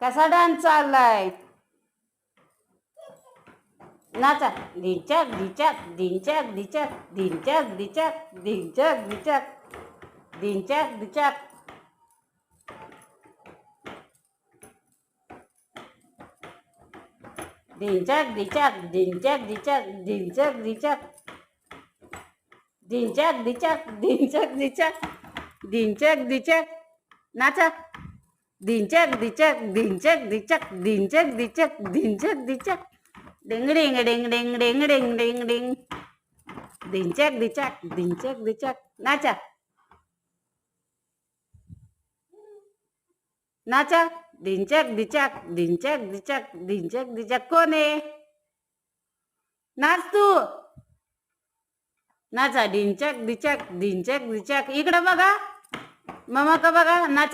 कसा डान्स चाललाय? नाचा. ढिंच्याक ढिंच्याक ढिंच्याक ढिंच्याक ढिंच्याक ढिंच्याक ढिंच्याक ढिंच्याक ढिंच्याक ढिंच्याक. ढिंच्याक ढिंच्याक ढिंच्याक ढिंच्याक ढिंच्याक ढिंच्याक ढिंच्याक ढिंच्याक ढिंच्याक ढिंच्याक ढिंच्याक ढिंच्याक. नाचा. ढिंच्याक ढिंच्याक ढिंच्याक ढिंच्याक ढिंच्याक ढिंच्याक ढिंच्याक ढिंच्याक डिंग डिंग डिंग डिंग डिंग डिंग डिंग डिंग ढिंच्याक ढिंच्याक ढिंच्याक ढिंच्याक. नाचा. नाचा. ढिंच्याक ढिंच्याक ढिंच्याक ढिंच्याक ढिंच्याक ढिंच्याक. कोण आहे? नाच तू. नाचा. ढिंच्याक ढिंच्याक ढिंच्याक ढिंच्याक. इकडे बघा, मम्मा का बघा. नाचा.